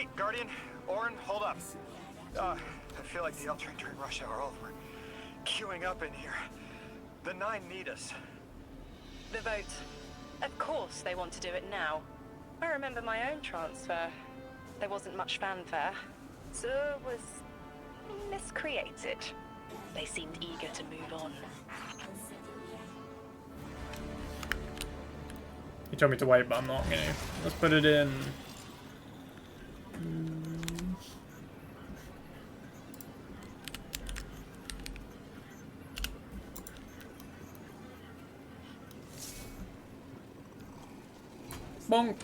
Wait, Guardian, Orin, hold up. I feel like the L train during rush hour. All of them are queuing up in here. The 9 need us. The vote. Of course they want to do it now. I remember my own transfer. There wasn't much fanfare. So it was miscreated. They seemed eager to move on. You told me to wait, but I'm not gonna. Let's put it in. Bonk.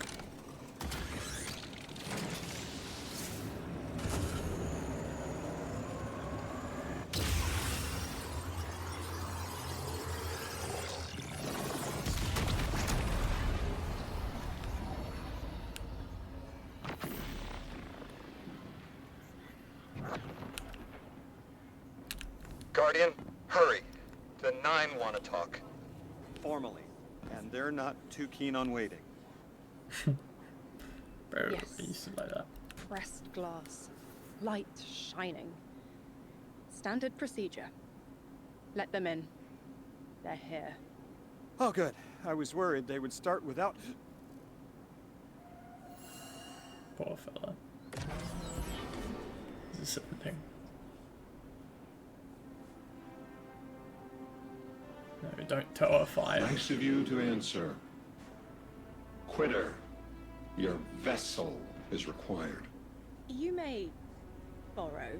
Guardian, hurry. The 9 want to talk. Formally. And they're not too keen on waiting. Bro, Yes. I used to like that. Pressed glass. Light shining. Standard procedure. Let them in. They're here. Oh, good. I was worried they would start without... Poor fella. This is something. No, don't terrify. Nice of you to answer. Quitter, your vessel is required. You may borrow.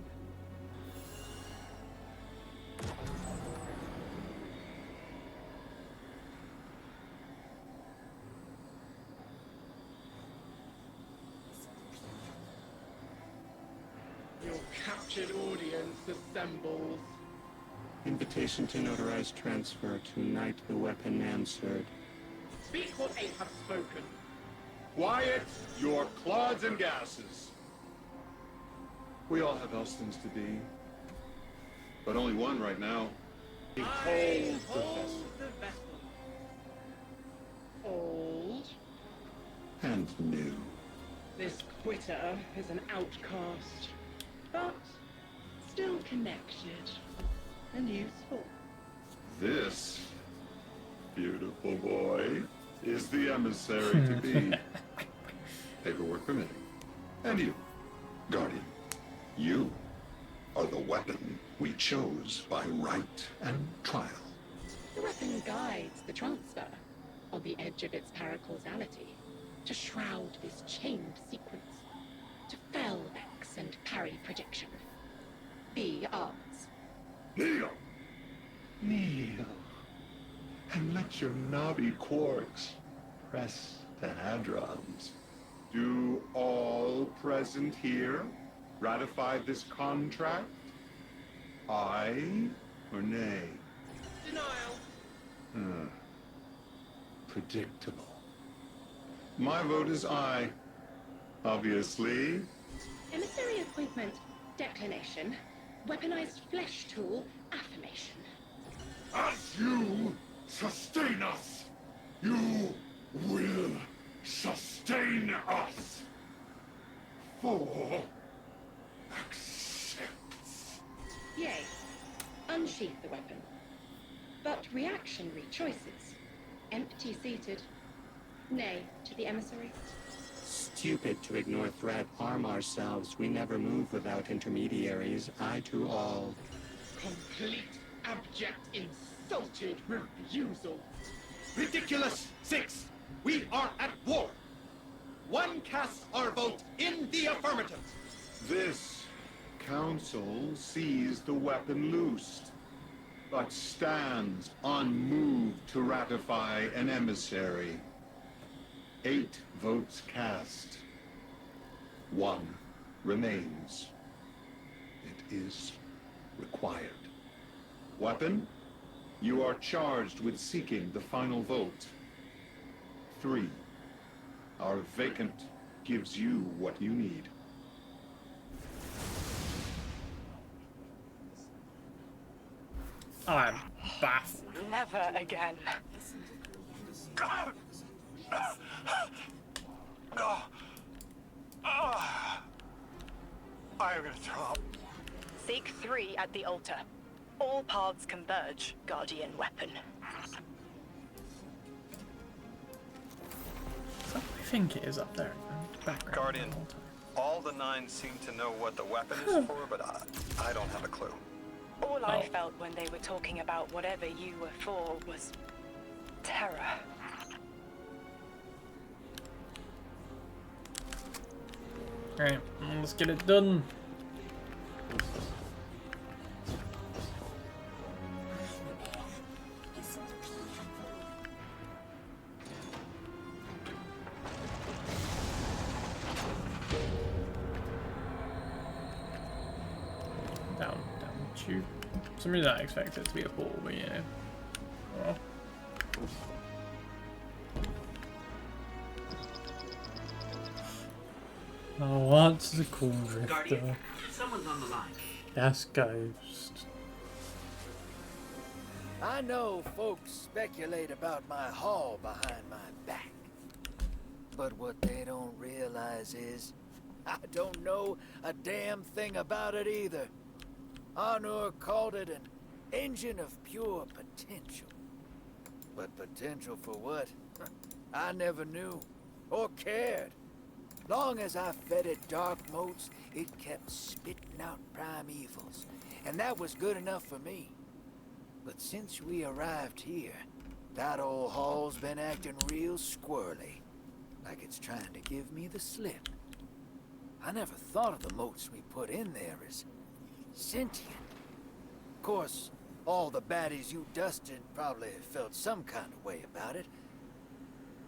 Your captured audience assembles. Invitation to notarize transfer. Tonight the weapon answered. Speak what eight have spoken. Quiet your clods and gases. We all have else things to be. But only one right now. Behold the vessel. Old. And new. This quitter is an outcast, but still connected and useful. This beautiful boy is the emissary to be. Paperwork permitting. And you, Guardian, you are the weapon we chose by right and trial. The weapon guides the transfer on the edge of its paracausality to shroud this chained sequence, to fell X and parry projection. Be ours. Kneel! Kneel. And let your knobby quarks press the hadrons. Do all present here ratify this contract? Aye or nay? Denial. Predictable. My vote is aye. Obviously. Emissary appointment, declination. Weaponized flesh tool, affirmation. As you sustain us, you will sustain us. For accepts. Yay. Unsheath the weapon. But reactionary choices. Empty-seated. Nay to the emissary. Stupid to ignore threat. Arm ourselves. We never move without intermediaries. I to all. Complete, abject, insulted refusal. Ridiculous! 6! We are at war! One casts our vote in the affirmative! This council sees the weapon loosed, but stands unmoved to ratify an emissary. 8 votes cast. 1 remains. It is required. Weapon, you are charged with seeking the final vote. 3. Our vacant gives you what you need. I'm baffled. Never again. I'm gonna throw up. Seek 3 at the altar. All paths converge, Guardian weapon. Is that what I think it is up there in the background? Guardian, all the 9 seem to know what the weapon is for, but I don't have a clue. All I felt when they were talking about whatever you were for was terror. Alright, let's get it done. Down tube. For some reason I expect it to be a ball, but yeah. Well. Oh, what's the cool drifter? Guardian, someone's on the line. Yes, Ghost. I know folks speculate about my haul behind my back. But what they don't realize is, I don't know a damn thing about it either. Arnor called it an engine of pure potential. But potential for what? I never knew, or cared. Long as I fed it dark motes, it kept spitting out primevals, and that was good enough for me. But since we arrived here, that old hall's been acting real squirrely, like it's trying to give me the slip. I never thought of the motes we put in there as sentient. Of course, all the baddies you dusted probably felt some kind of way about it.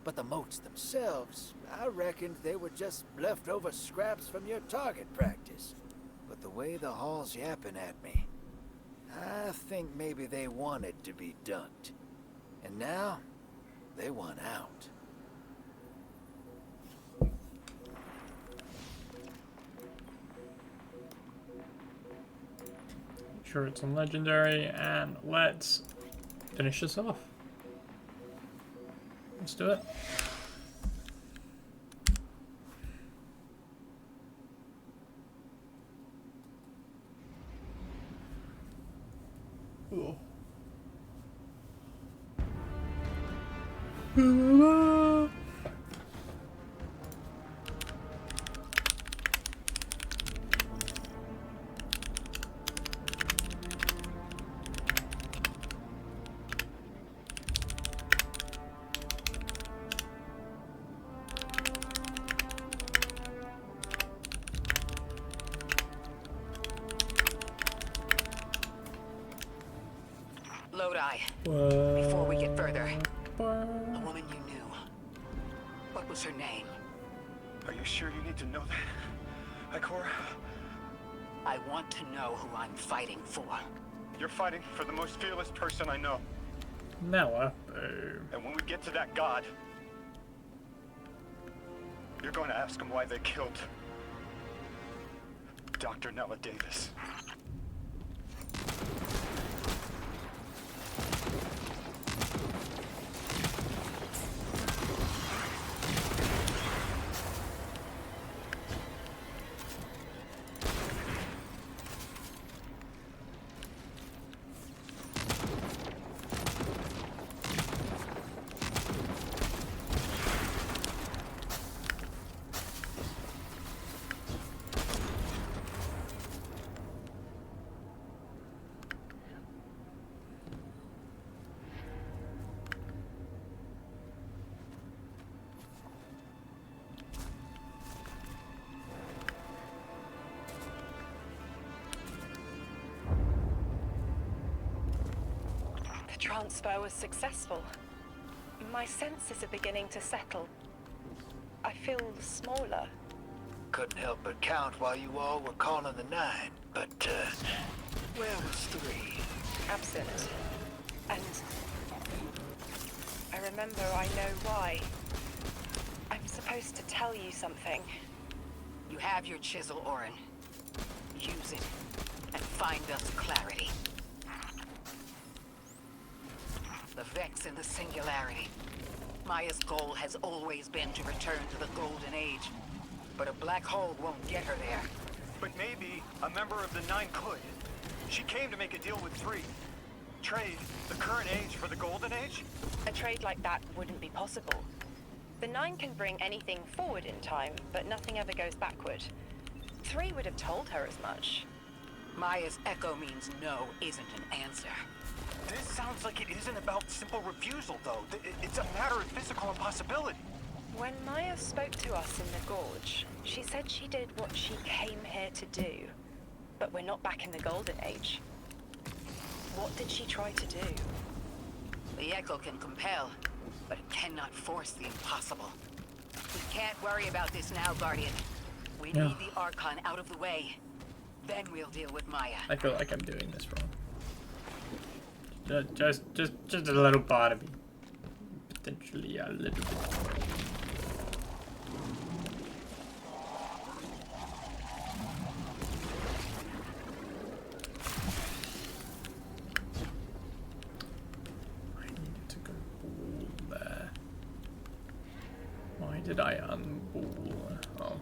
But the motes themselves, I reckoned they were just leftover scraps from your target practice. But the way the hall's yapping at me, I think maybe they wanted to be dunked. And now, they want out. Sure, it's on legendary, and let's finish this off. Let's do it. Oh. Lodi, before we get further, a woman you knew. What was her name? Are you sure you need to know that, Ikora? I want to know who I'm fighting for. You're fighting for the most fearless person I know. Noah. And when we get to that god, you're going to ask him why they killed Dr. Nella Davis. Transfer was successful. My senses are beginning to settle. I feel smaller. Couldn't help but count while you all were calling the 9, but, where was 3? Absent. And I remember I know why. I'm supposed to tell you something. You have your chisel, Orin. Use it and find us clarity. The Vex in the Singularity. Maya's goal has always been to return to the Golden Age. But a black hole won't get her there. but maybe a member of the Nine could. She came to make a deal with 3. Trade the current age for the Golden Age? A trade like that wouldn't be possible. The Nine can bring anything forward in time, but nothing ever goes backward. 3 would have told her as much. Maya's echo means no isn't an answer. This sounds like it isn't about simple refusal, though. It's a matter of physical impossibility. When Maya spoke to us in the Gorge, she said she did what she came here to do. But we're not back in the Golden Age. What did she try to do? The echo can compel, but it cannot force the impossible. We can't worry about this now, Guardian. We need the Archon out of the way. Then we'll deal with Maya. I feel like I'm doing this wrong. Just a little part of me. Potentially a little bit. I needed to go ball there. Why did I unball? Oh.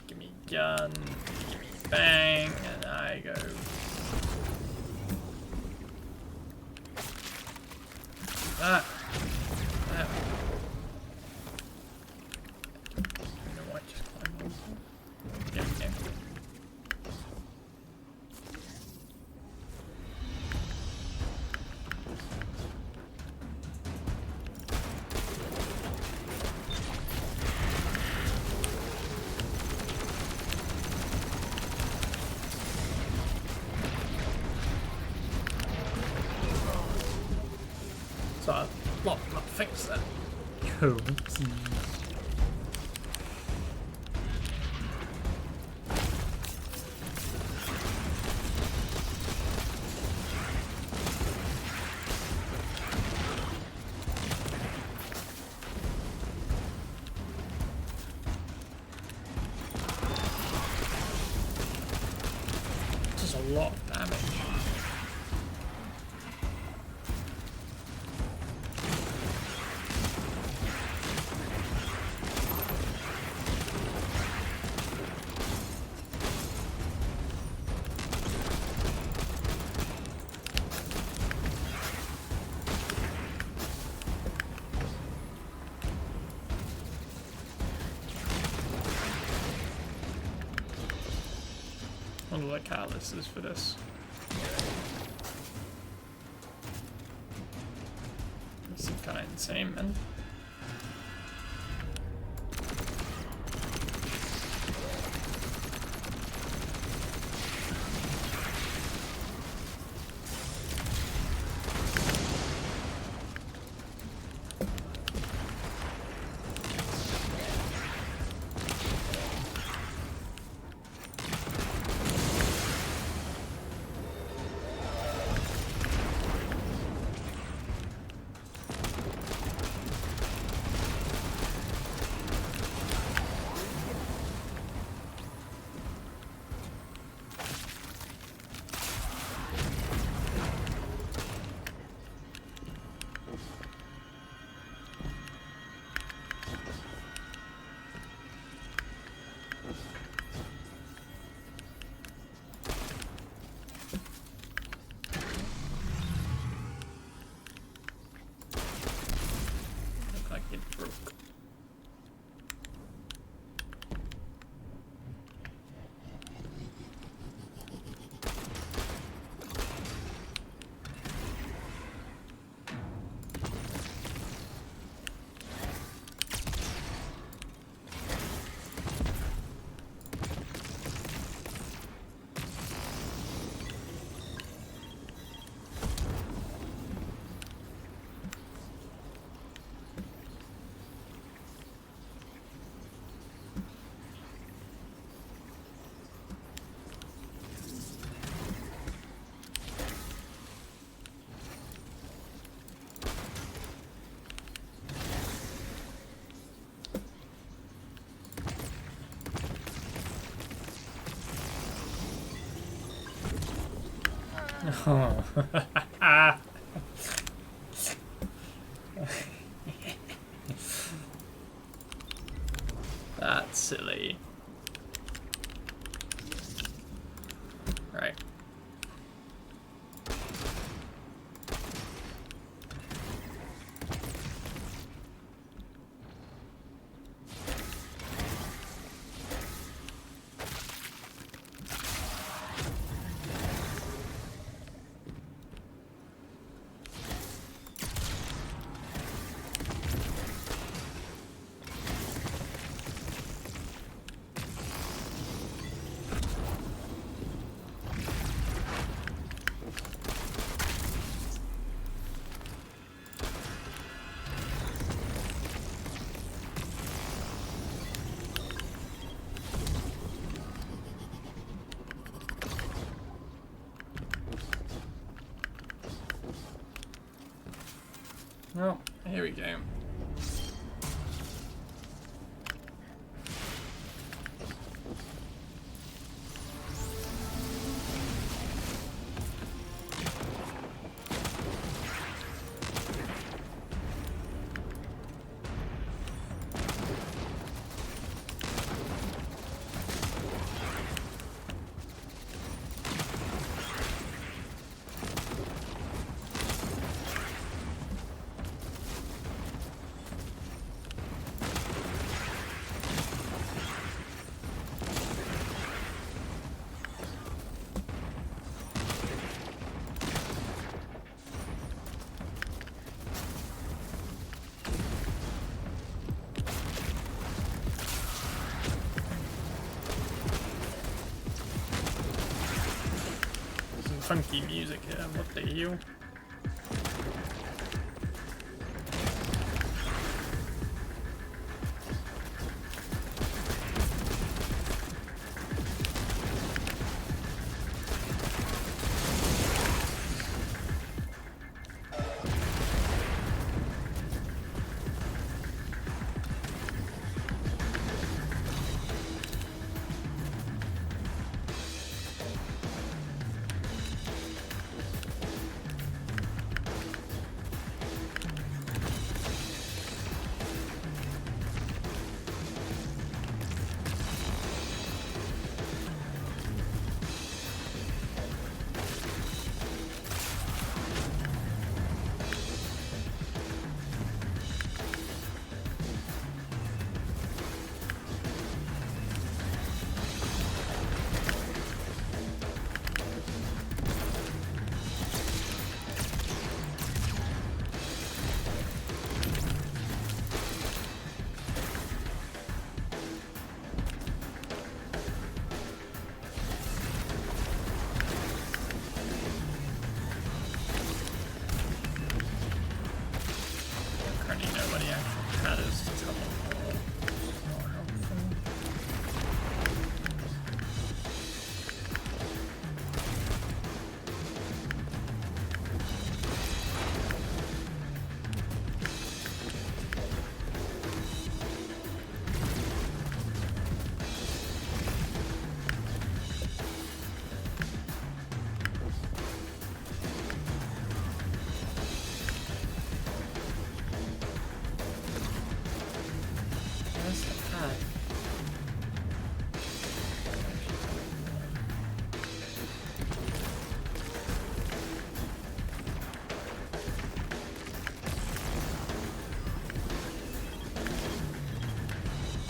Give me gun, give me bang, and I go. Ah! Ah. You know what? Just climb over. Yeah, okay. So I blocked my face then. Cool. Just a lot of damage. One of the catalysts for this. This is kind of insane, man. Oh. That's silly. Right. Oh, here we go. Funky music here, what the hell?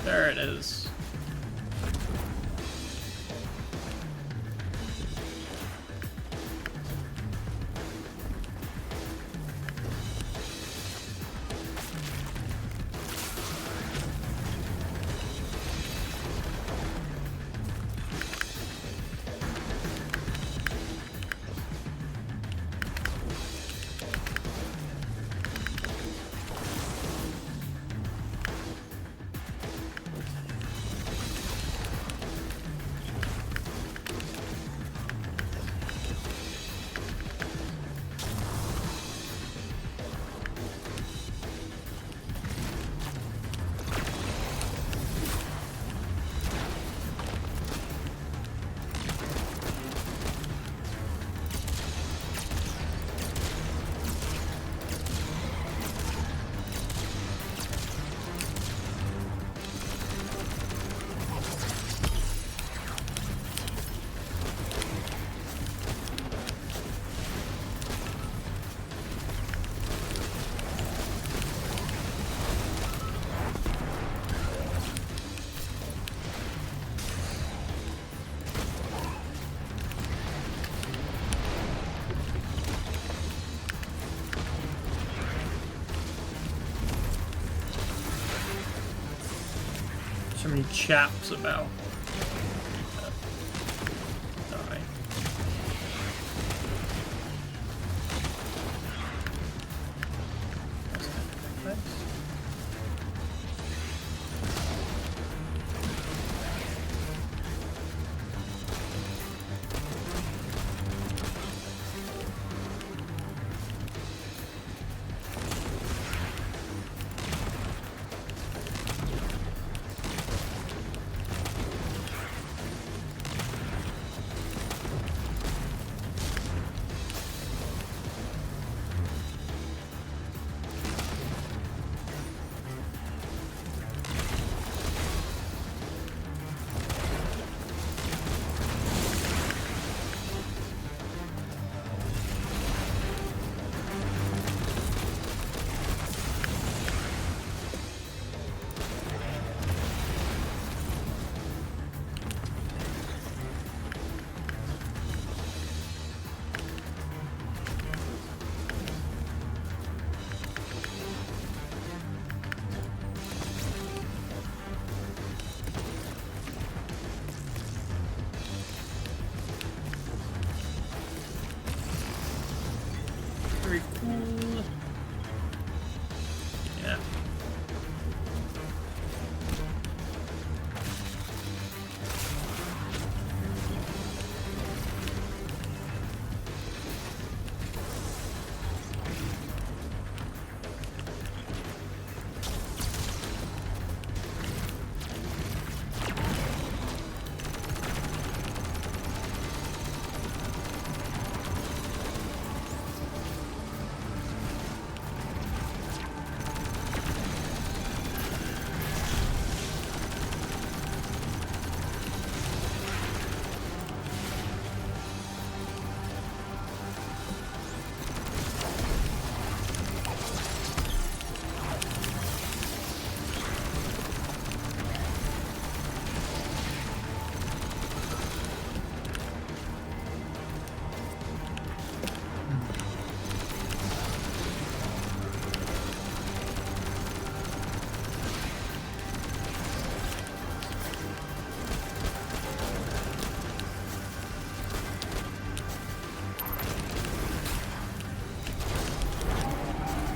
There it is. So many chaps about. Die. Nice. Very cool. Yeah.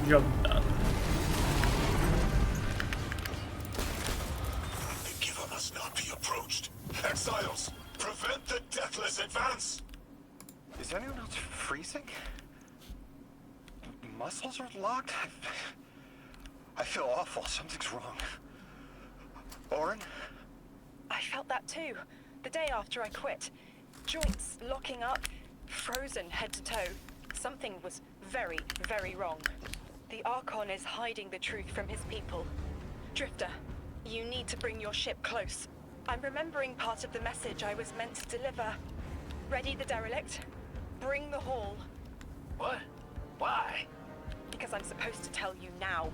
Job done. The giver must not be approached. Exiles, prevent the deathless advance! Is anyone else freezing? Muscles are locked? I feel awful. Something's wrong. Orin? I felt that too. The day after I quit. Joints locking up, frozen head to toe. Something was very, very wrong. The Archon is hiding the truth from his people. Drifter, you need to bring your ship close. I'm remembering part of the message I was meant to deliver. Ready the derelict? Bring the haul. What? Why? Because I'm supposed to tell you now.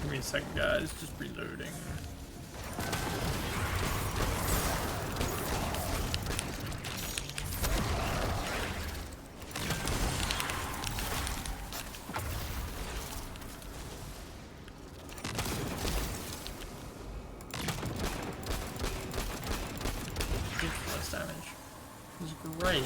Give me a second, guys. Just reloading. Ridiculous damage. This is great.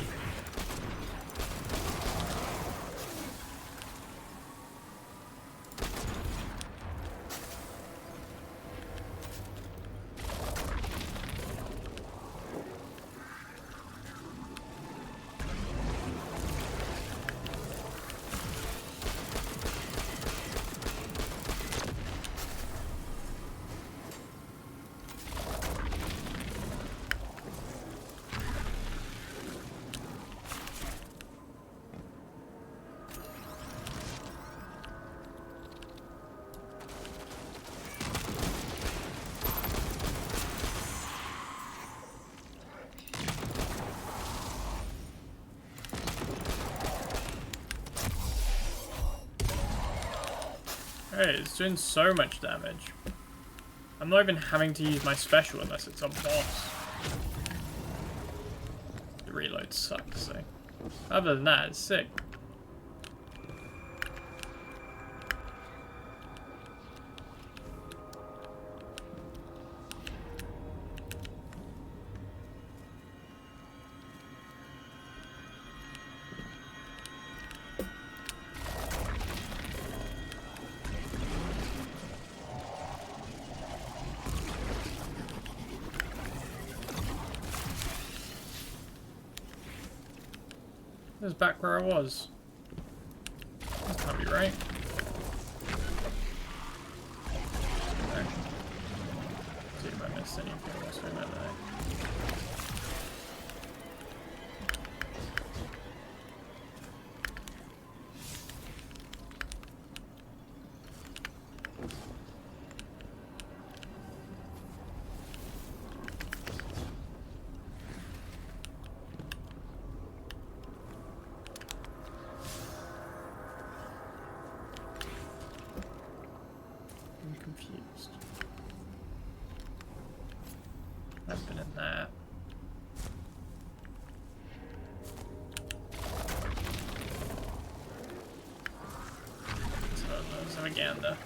Hey, it's doing so much damage. I'm not even having to use my special unless it's a boss. The reload sucks, though. Other than that, it's sick. This is back where I was. That can't be right. No. See if I missed anything else we went there. I'm confused. I've been in there. So there's again though.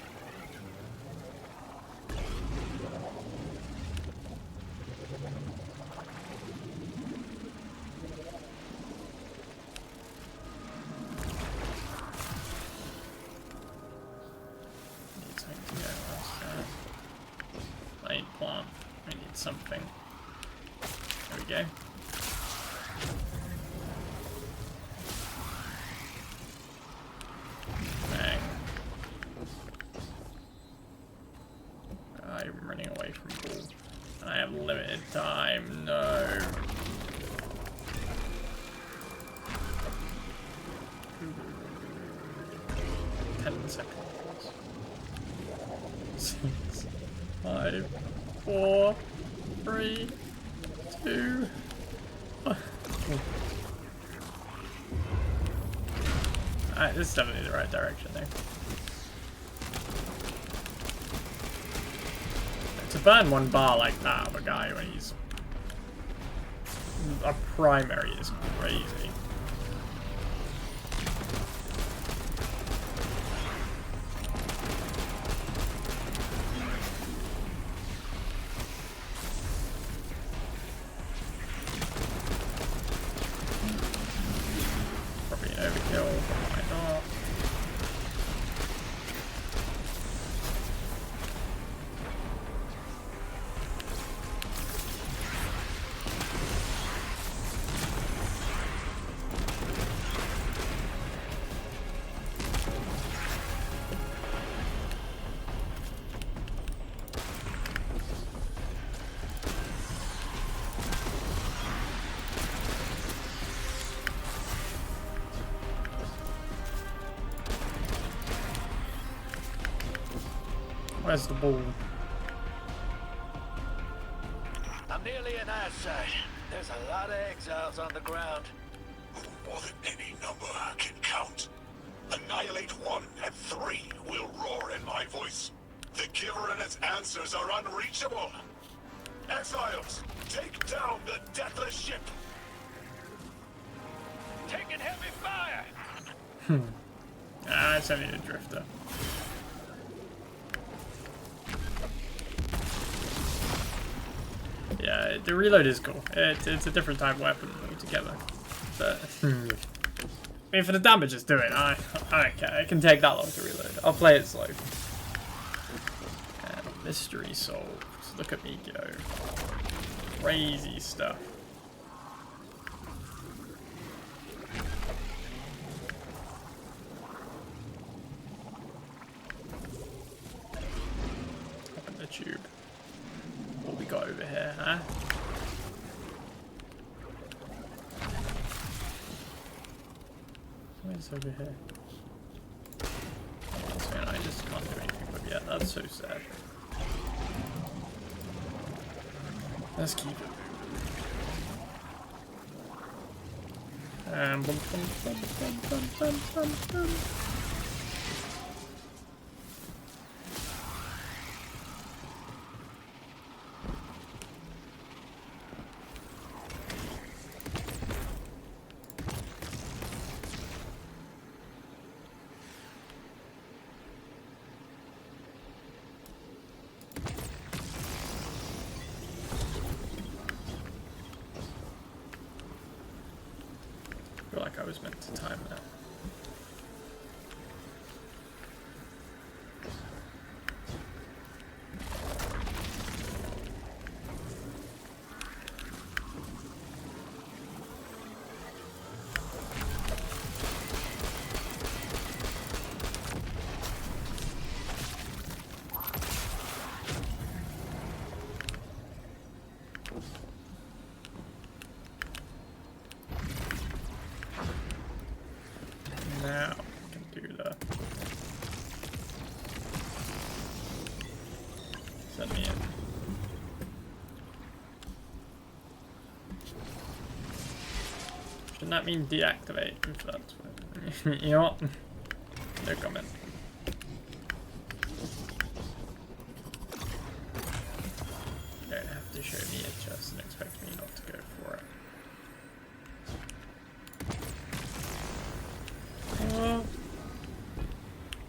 I need plant. I need something. There we go. Bang. I'm running away from Bull. I have limited time. No. 10 seconds. 6, 5, 4, 3, 2, 1. Alright, this is definitely the right direction though. To burn 1 bar like that of a guy when he's a primary is crazy. Probably an overkill, but why not? Where's the ball? I'm nearly an eyesight. There's a lot of exiles on the ground. More than any number can count. Annihilate 1 and 3 will roar in my voice. The Giver and its answers are unreachable. Exiles, take down the deathless ship. Taking heavy fire! Ah, it's only a drifter. Yeah, the reload is cool. It's a different type of weapon altogether. But I mean, for the damage it's doing, I don't care. It can take that long to reload. I'll play it slow. And mystery solved. Look at me go. Crazy stuff. Open the tube. What we got over here, huh? What's over here? I just can't do anything with it yet. That's so sad. Let's keep it. Bum, bum, bum, bum, bum, bum, bum, bum. I feel like I was meant to time that. Now I can do the send me in. Shouldn't that mean deactivate if that's what you know what? No comment. You don't have to show me a chest and expect me not to go for it.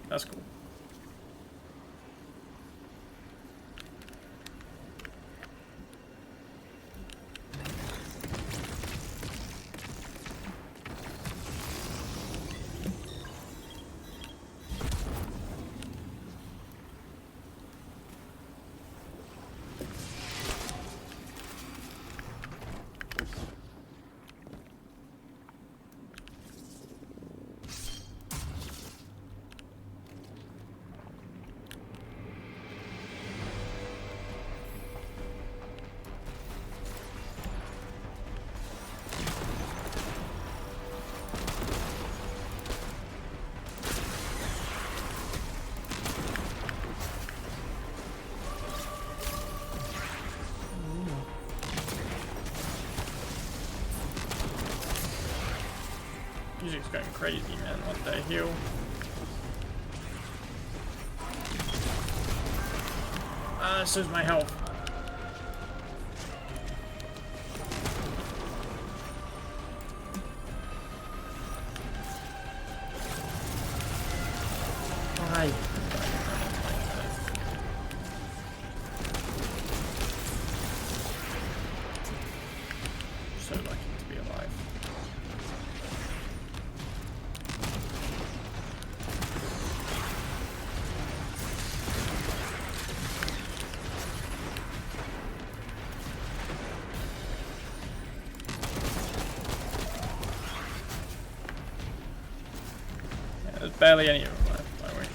That's cool. Music's going crazy, man. What the hell? So's my health. Why? So lucky to be alive. There's barely any of them left, by the way.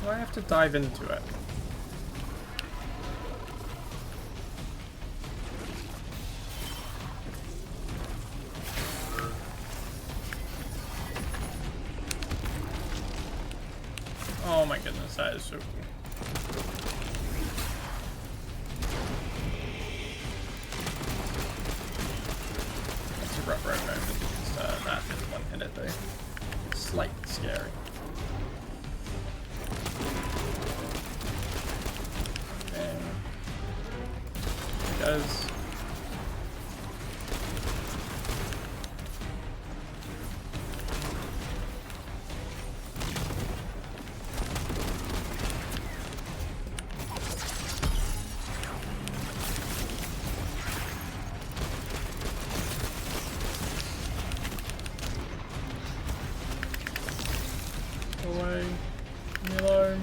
Do I have to dive into it? Oh my goodness, that is so cool. That's a rough road moment because that is one hit it though. Slightly scary. Goes. Away. Leave me alone.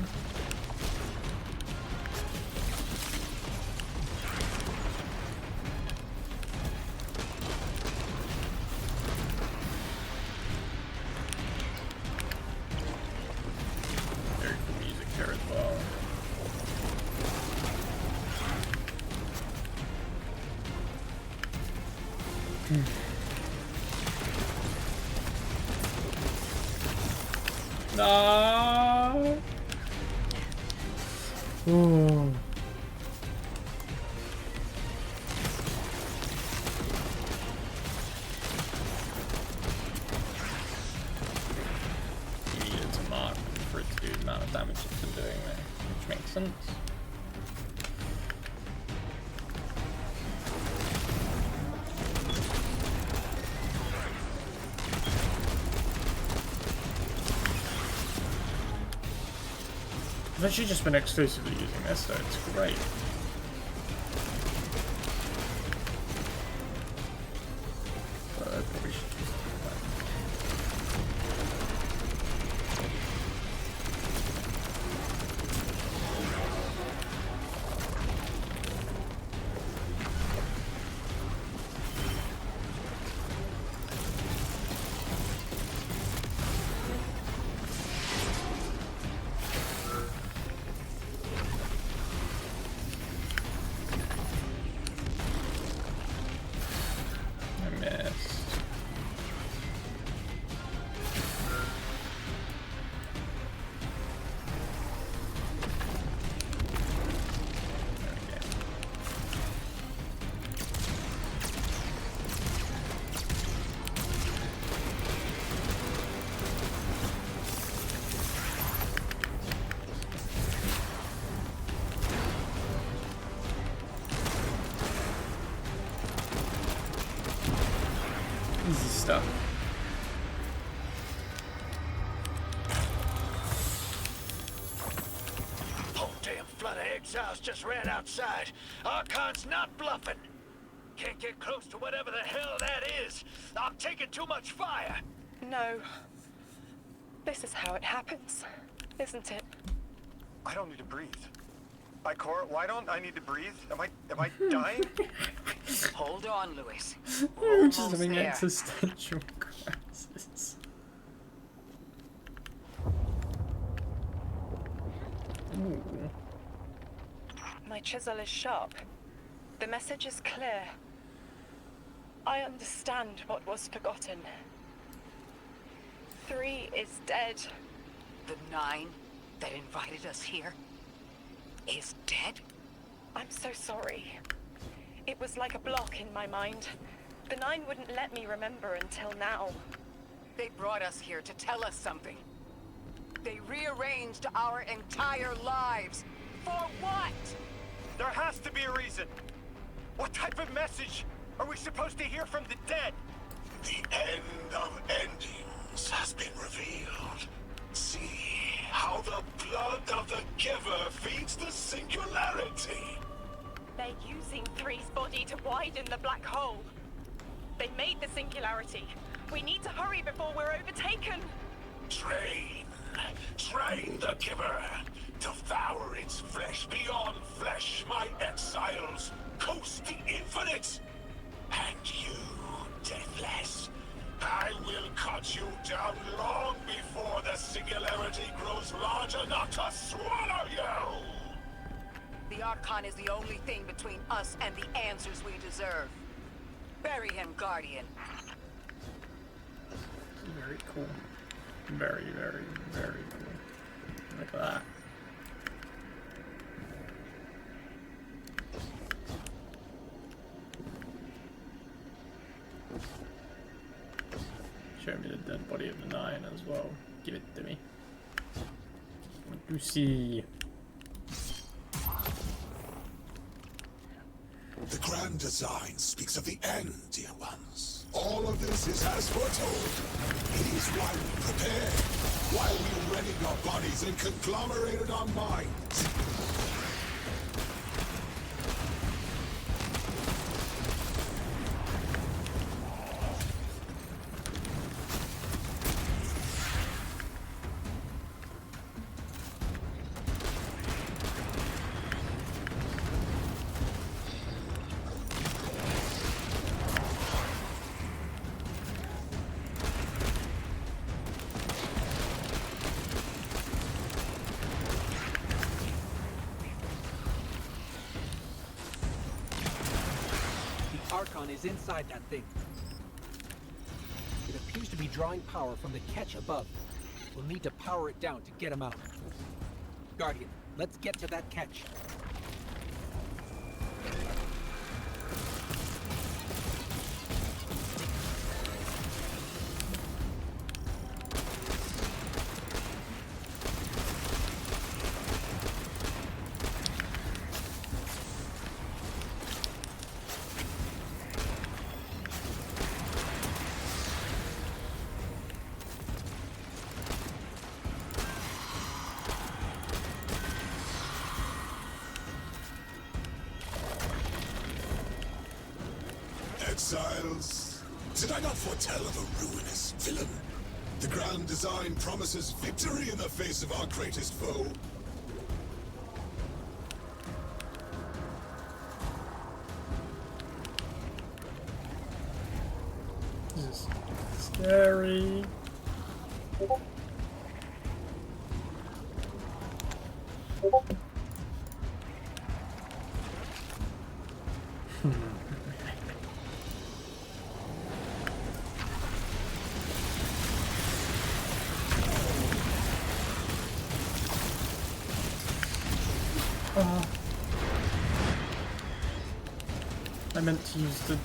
No. Ooh. Needed to mark for it to do the amount of damage it's been doing there, which makes sense. I've actually just been exclusively using this, so it's great. But I probably should use it. Easy stuff. Whole damn flood of exiles just ran outside. Archon's not bluffing. Can't get close to whatever the hell that is. I'm taking too much fire. No. This is how it happens, isn't it? I don't need to breathe. Ikora, why don't I need to breathe? Am I dying? Hold on, Lewis. We're just having existential crisis. Ooh. My chisel is sharp. The message is clear. I understand what was forgotten. 3 is dead. The 9 that invited us here is dead? I'm so sorry. It was like a block in my mind. The 9 wouldn't let me remember until now. They brought us here to tell us something. They rearranged our entire lives. For what? There has to be a reason. What type of message are we supposed to hear from the dead? The end of endings has been revealed. See how the blood of the giver feeds the singularity. They're using 3's body to widen the black hole. They made the singularity. We need to hurry before we're overtaken. Train the giver. Devour its flesh beyond flesh, my exiles. Coast the infinite. And you, Deathless, I will cut you down long before the singularity grows large enough to swallow you! The Archon is the only thing between us and the answers we deserve. Bury him, Guardian. Very cool. Very, very, very cool. Look at that. Show me the dead body of the 9 as well. Give it to me. I want to see. The grand design speaks of the end, dear ones. All of this is as foretold. It is why we prepared, why we readied our bodies and conglomerated our minds. Archon is inside that thing. to be drawing power from the catch above. We'll need to power it down to get him out. Guardian, let's get to that catch. Exiles, did I not foretell of a ruinous villain? The grand design promises victory in the face of our greatest foe. This is scary. I meant to use the...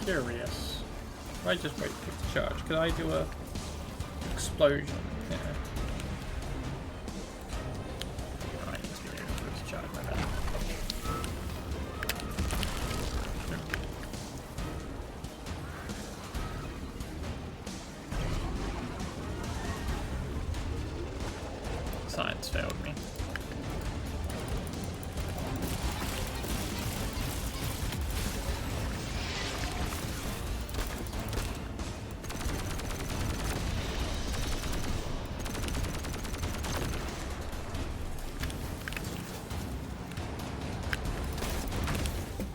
Curious. I just wait for the charge. Could I do a explosion? Yeah. I need to be able to charge my bad. Science failed me.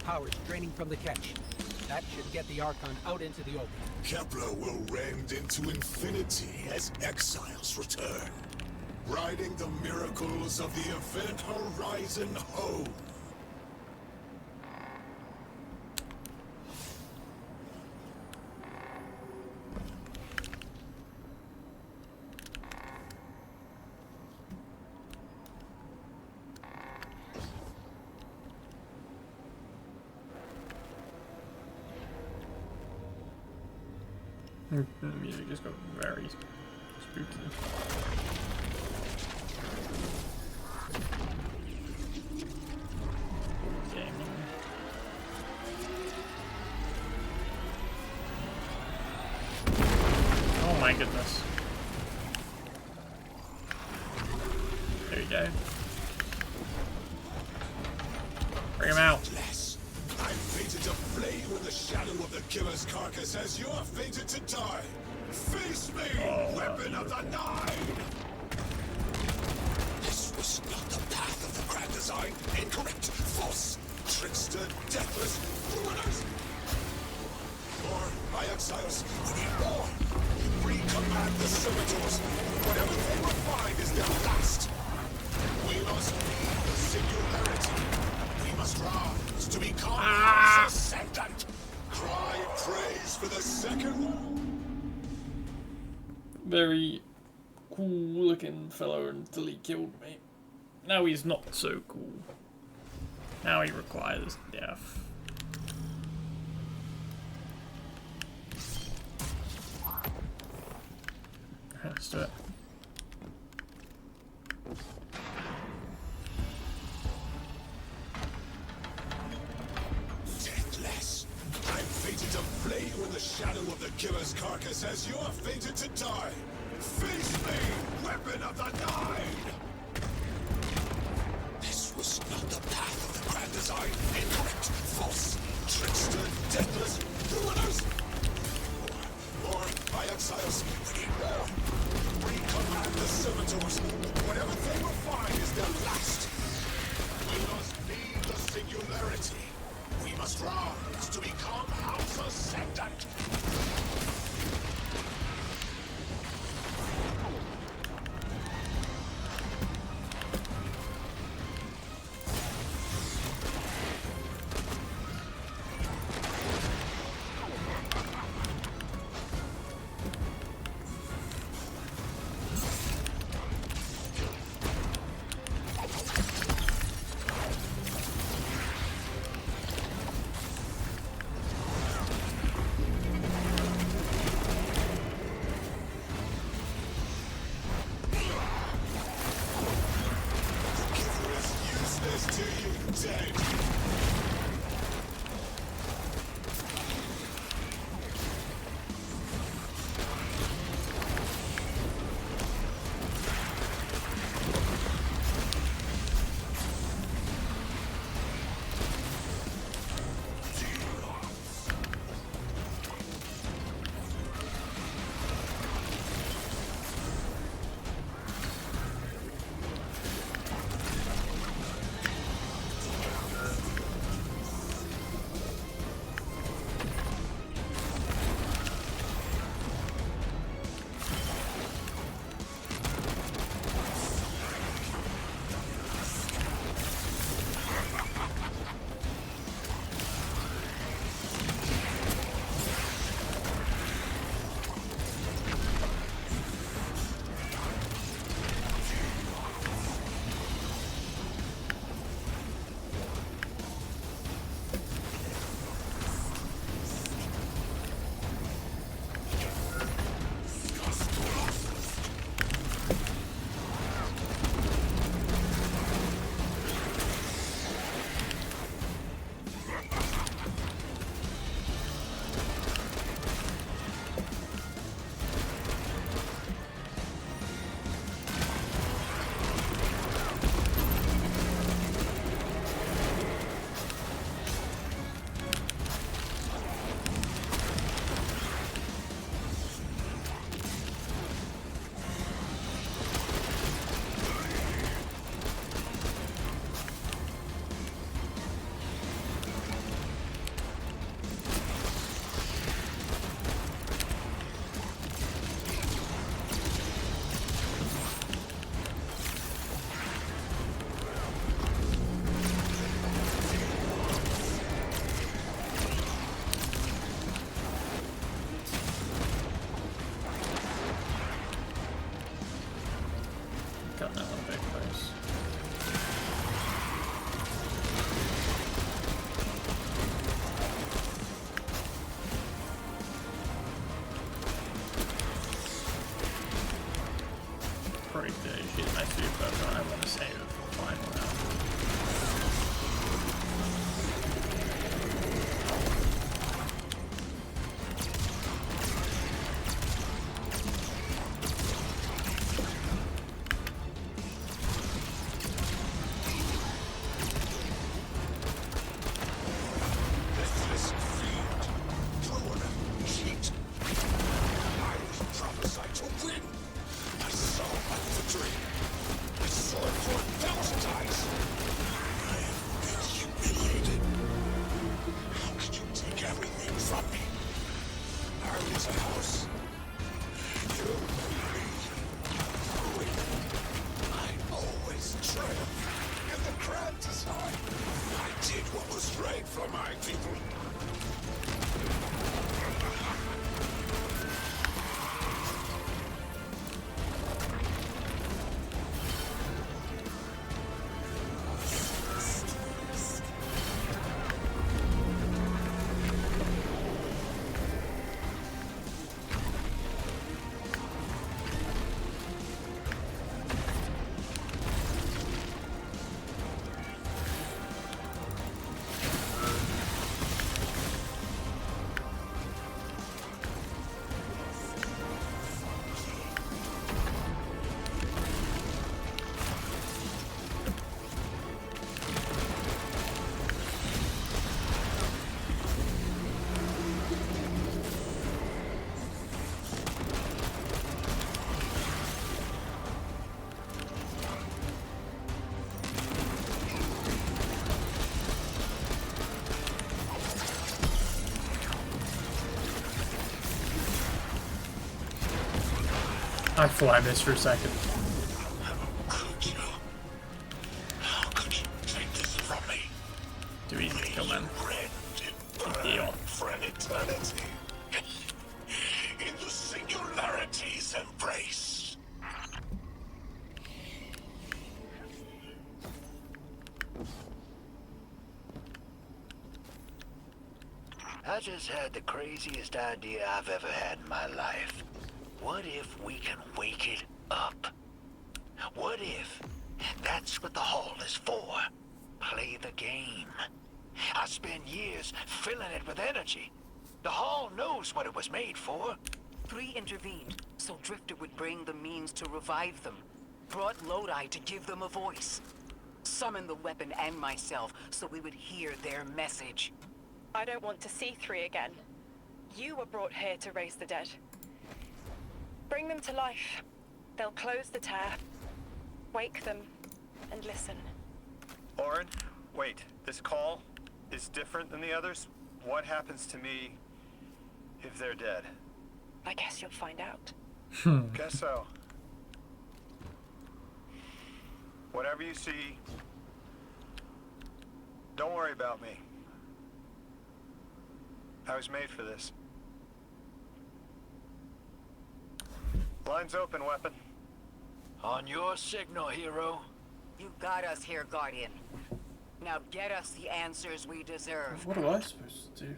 Power's draining from the catch. That should get the Archon out into the open. Kepler will rend into infinity as exiles return, riding the miracles of the Event Horizon home. The music just got very spooky. Oh my goodness. There you go. Bring him out. I'm fated to flame in the shadow of the killer's carcass as you're fated to die. Face me, weapon of the Nine! This was not the path of the grand design. Incorrect, false, trickster, deathless, ruiners. More, my exiles, we need more. Recommand the servitors. Whatever they will find is their last. We must lead the singularity. We must rise to become the ascendant. Cry praise for the second. Very cool looking fellow until he killed me. Now he's not so cool. Now he requires death. Let's do it. the killer's carcass as you are fated to die. Face me, weapon of the Nine! This was not the path of the Grand Design. Incorrect, false, trickster, deathless, ruiners! Or my exiles, we need more. Recommand the servitors. Whatever they will find is their last. We must be the singularity. We must rise to become House Ascendant. I thought I missed for a second. How could you take this from me? Too easy to kill, man. Deal. For an eternity. In the singularity's embrace. I just had the craziest idea I've ever had in my life. What if we can wake it up? What if that's what the hall is for? Play the game. I spent years filling it with energy. The hall knows what it was made for. 3 intervened, so Drifter would bring the means to revive them. Brought Lodi to give them a voice. Summoned the weapon and myself, so we would hear their message. I don't want to see 3 again. You were brought here to raise the dead. Bring them to life. They'll close the tear, wake them, and listen. Orin, wait. This call is different than the others? What happens to me if they're dead? I guess you'll find out. Guess so. Whatever you see, don't worry about me. I was made for this. Line's open, weapon. On your signal, hero. You got us here, Guardian. Now get us the answers we deserve. What am I supposed to do?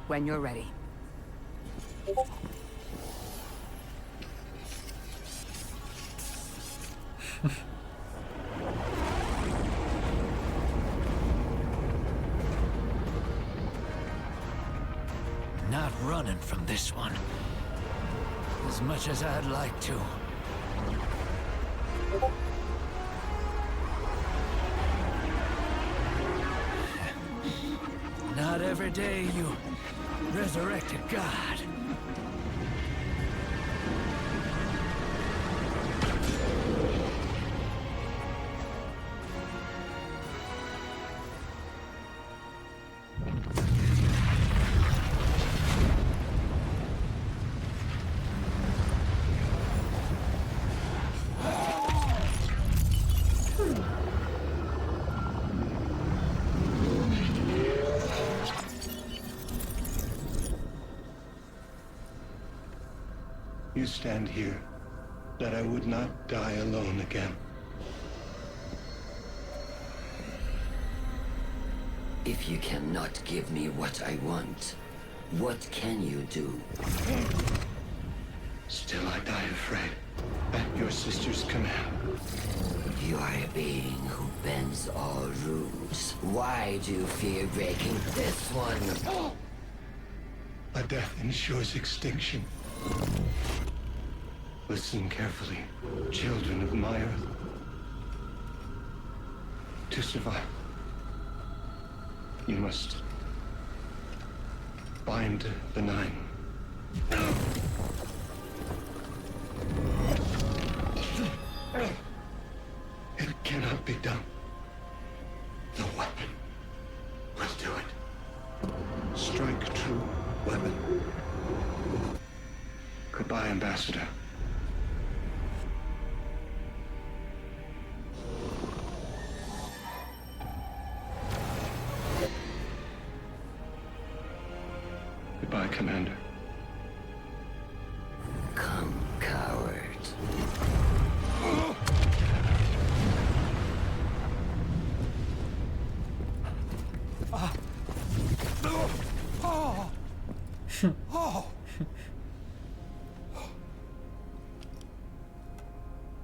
When you're ready. Not running from this one. As much as I'd like to. Not every day you resurrect a god. You stand here, that I would not die alone again. If you cannot give me what I want, what can you do? Still I die afraid, at your sister's command. You are a being who bends all rules. Why do you fear breaking this one? A death ensures extinction. Listen carefully, children of my earth. To survive, you must bind the Nine. It cannot be done. The weapon will do it. Strike true, weapon. Goodbye, Ambassador. Goodbye, Commander. Come, coward.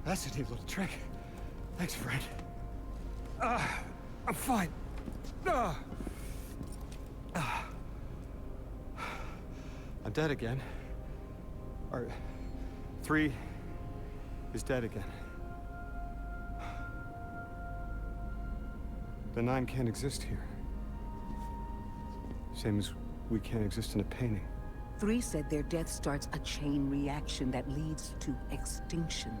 That's a neat little trick. Thanks, Fred. I'm fine. I'm dead again. Our 3 is dead again. The 9 can't exist here. Same as we can't exist in a painting. 3 said their death starts a chain reaction that leads to extinction.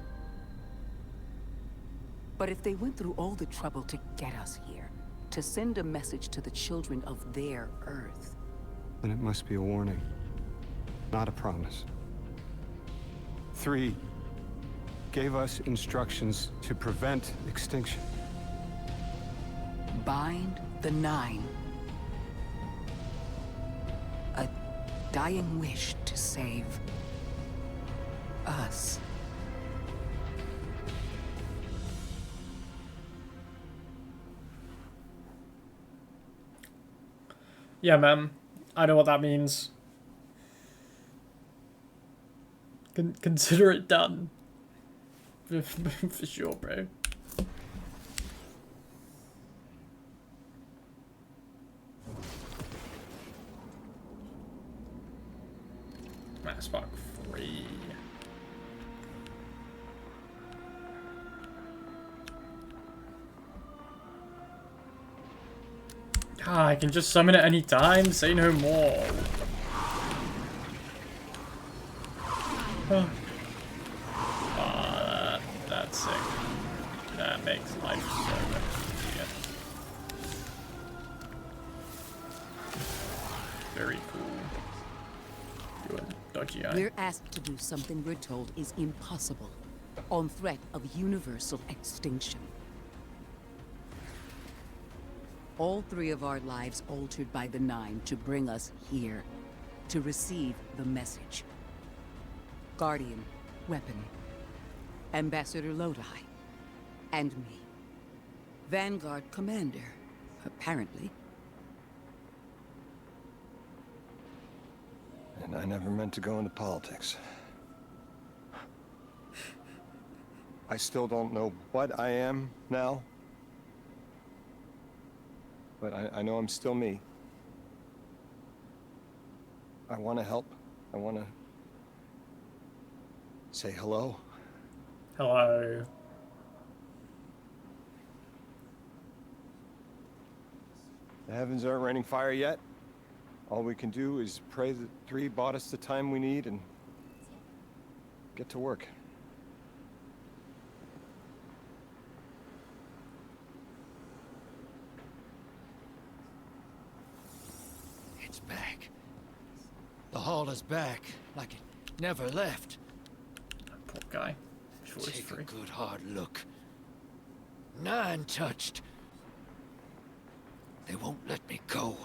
But if they went through all the trouble to get us here, to send a message to the children of their Earth... then it must be a warning, not a promise. 3 gave us instructions to prevent extinction. Bind the 9. A dying wish to save us. Yeah, man. I know what that means. Consider it done. For sure, bro. Mass Spark free. Ah, I can just summon it any time. Say no more. That's sick. That makes life so much easier. Very cool. Good. Dodgy eye. We're asked to do something we're told is impossible, on threat of universal extinction. All 3 of our lives altered by the 9 to bring us here, to receive the message. Guardian, Weapon, Ambassador Lodi, and me. Vanguard Commander, apparently. And I never meant to go into politics. I still don't know what I am now. But I know I'm still me. I want to help. I want to say hello. Hello. The heavens aren't raining fire yet. All we can do is pray that 3 bought us the time we need and get to work. It's back. The Hall is back, like it never left. Poor guy. Sure it's Take free. a good hard look. 9 touched. They won't let me go.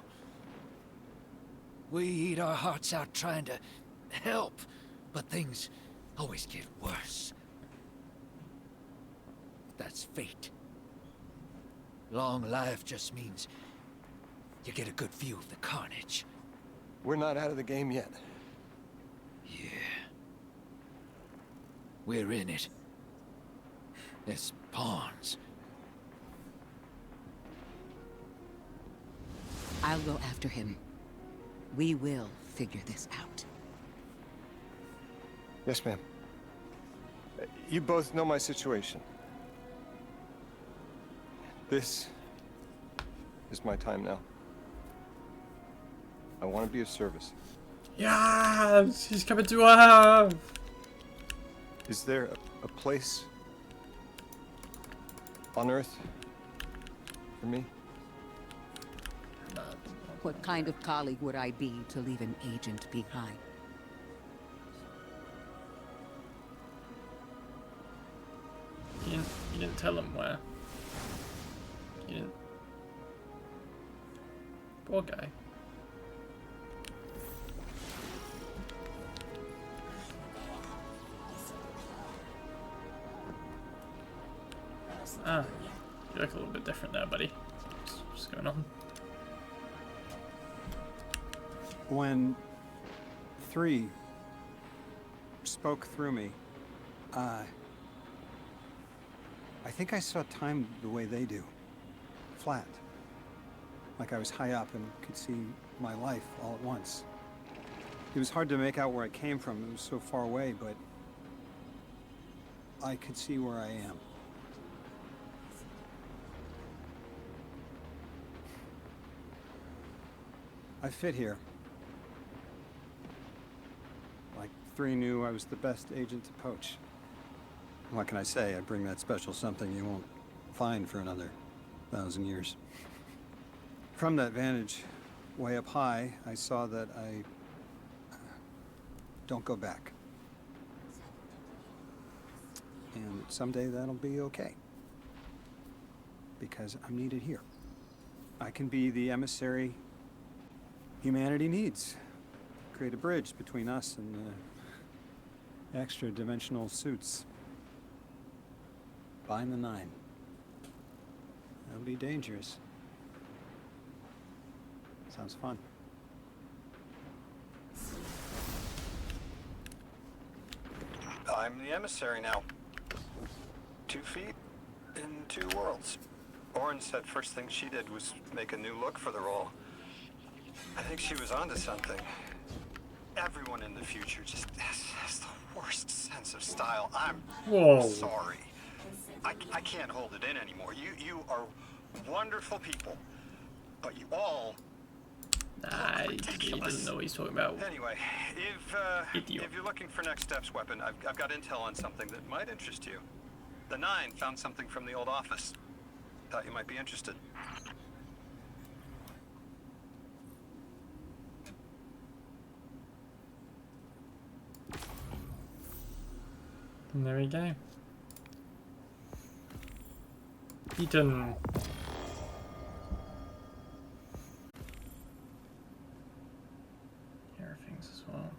We eat our hearts out trying to help, but things always get worse. That's fate. Long life just means you get a good view of the carnage. We're not out of the game yet. Yeah. We're in it. As pawns. I'll go after him. We will figure this out. Yes, ma'am. You both know my situation. This is my time now. I want to be of service. Yes! He's coming to her! Is there a place on Earth for me? What kind of colleague would I be to leave an agent behind? You didn't tell him where. You didn't. Poor guy. Ah, you look a little bit different there, buddy. What's going on? When 3 spoke through me, I think I saw time the way they do. Flat. Like I was high up and could see my life all at once. It was hard to make out where I came from. It was so far away, but I could see where I am. I fit here. Like 3 knew I was the best agent to poach. What can I say? I bring that special something you won't find for another 1,000 years. From that vantage, way up high, I saw that I don't go back. And someday that'll be okay. Because I'm needed here. I can be the emissary humanity needs. Create a bridge between us and the extra-dimensional suits. Bind the 9. That'll be dangerous. Sounds fun. I'm the emissary now. 2 feet in 2 worlds. Orin said first thing she did was make a new look for the role. I think she was onto something. Everyone in the future just has the worst sense of style. I'm sorry. I can't hold it in anymore. You are wonderful people, but you all he doesn't know what he's talking about. Anyway, if you're looking for next steps, Weapon, I've got intel on something that might interest you. The 9 found something from the old office. Thought you might be interested. And there we go. Eaten. Here are things as well.